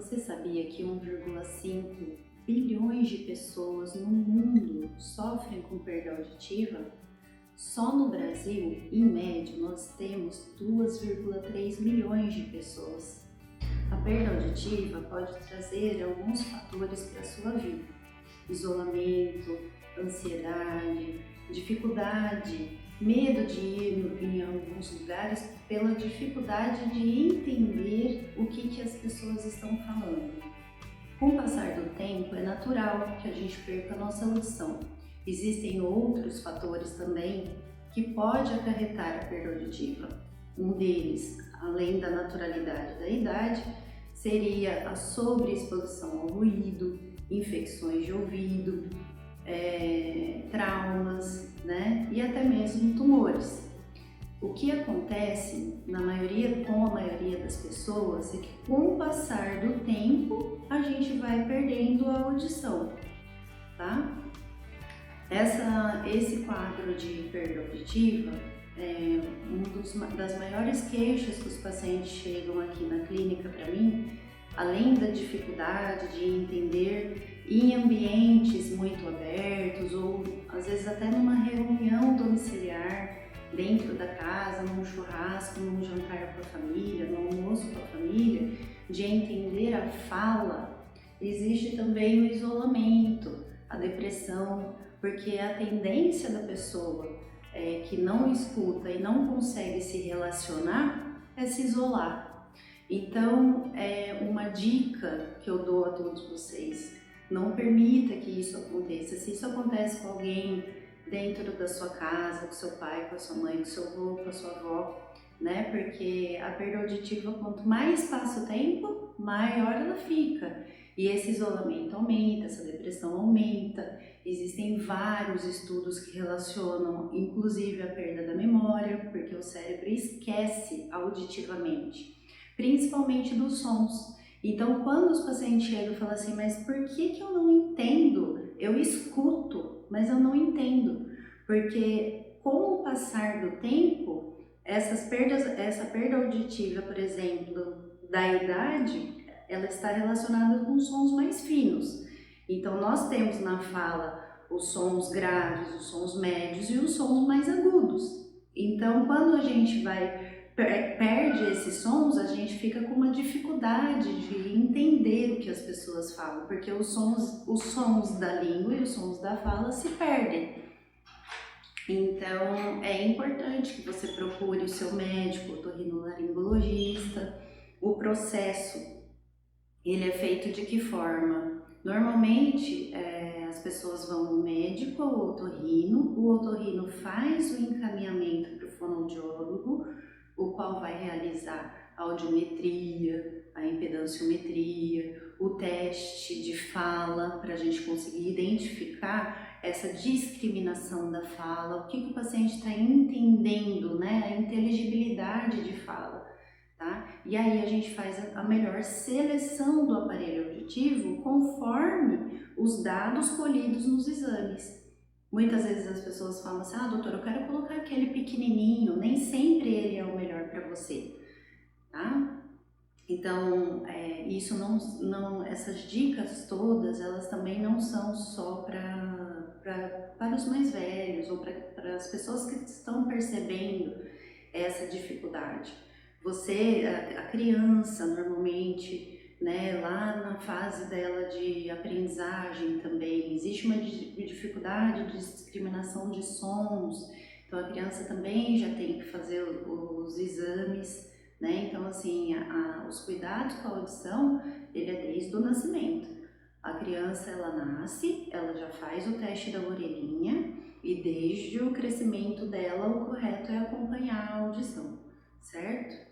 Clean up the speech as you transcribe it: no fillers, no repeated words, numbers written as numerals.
Você sabia que 1,5 bilhões de pessoas no mundo sofrem com perda auditiva? Só no Brasil, em média, nós temos 2,3 milhões de pessoas. A perda auditiva pode trazer alguns fatores para a sua vida: isolamento, ansiedade, dificuldade, medo de ir em alguns lugares pela dificuldade de entender o que as pessoas estão falando. Com o passar do tempo, é natural que a gente perca a nossa audição. Existem outros fatores também que pode acarretar a perda auditiva. Um deles, além da naturalidade da idade, seria a sobreexposição ao ruído, infecções de ouvido, traumas, né? E até mesmo tumores. O que acontece com a maioria das pessoas é que com o passar do tempo a gente vai perdendo a audição, tá? Esse quadro de perda auditiva é das maiores queixas que os pacientes chegam aqui na clínica para mim, além da dificuldade de entender em ambientes muito abertos ou às vezes até numa reunião domiciliar dentro da casa, num churrasco, num jantar com a família, num almoço com a família, de entender a fala. Existe também o isolamento, a depressão, porque a tendência da pessoa que não escuta e não consegue se relacionar é se isolar. Então, uma dica que eu dou a todos vocês: não permita que isso aconteça. Se isso acontece com alguém dentro da sua casa, com seu pai, com a sua mãe, com seu avô, com a sua avó, né? Porque a perda auditiva, quanto mais passa o tempo, maior ela fica. E esse isolamento aumenta, essa depressão aumenta. Existem vários estudos que relacionam, inclusive, a perda da memória, porque o cérebro esquece auditivamente, principalmente dos sons. Então, quando os pacientes chegam e falam assim, mas por que eu não entendo? Eu escuto, mas eu não entendo. Porque com o passar do tempo, essa perda auditiva, por exemplo, da idade, ela está relacionada com sons mais finos. Então, nós temos na fala os sons graves, os sons médios e os sons mais agudos. Então, quando a gente perde esses sons, a gente fica com uma dificuldade de entender o que as pessoas falam, porque os sons da língua e os sons da fala se perdem. Então, é importante que você procure o seu médico, otorrinolaringologista. O processo, ele é feito de que forma? Normalmente, as pessoas vão no médico, ao otorrino, o otorrino faz o encaminhamento para o fonoaudiólogo, o qual vai realizar a audiometria, a impedanciometria, o teste de fala, para a gente conseguir identificar essa discriminação da fala, o que o paciente está entendendo, né? A inteligibilidade de fala. Tá? E aí a gente faz a melhor seleção do aparelho auditivo conforme os dados colhidos nos exames. Muitas vezes as pessoas falam assim, doutor, eu quero colocar aquele pequenininho, nem sempre ele é o melhor para você, tá? Então, essas dicas todas, elas também não são só para os mais velhos ou para as pessoas que estão percebendo essa dificuldade. A criança, normalmente, né, lá na fase dela de aprendizagem também, existe uma dificuldade de discriminação de sons, então a criança também já tem que fazer os exames, né? Então, assim, os cuidados com a audição, ele é desde o nascimento. A criança, ela nasce, ela já faz o teste da orelhinha e desde o crescimento dela, o correto é acompanhar a audição, certo?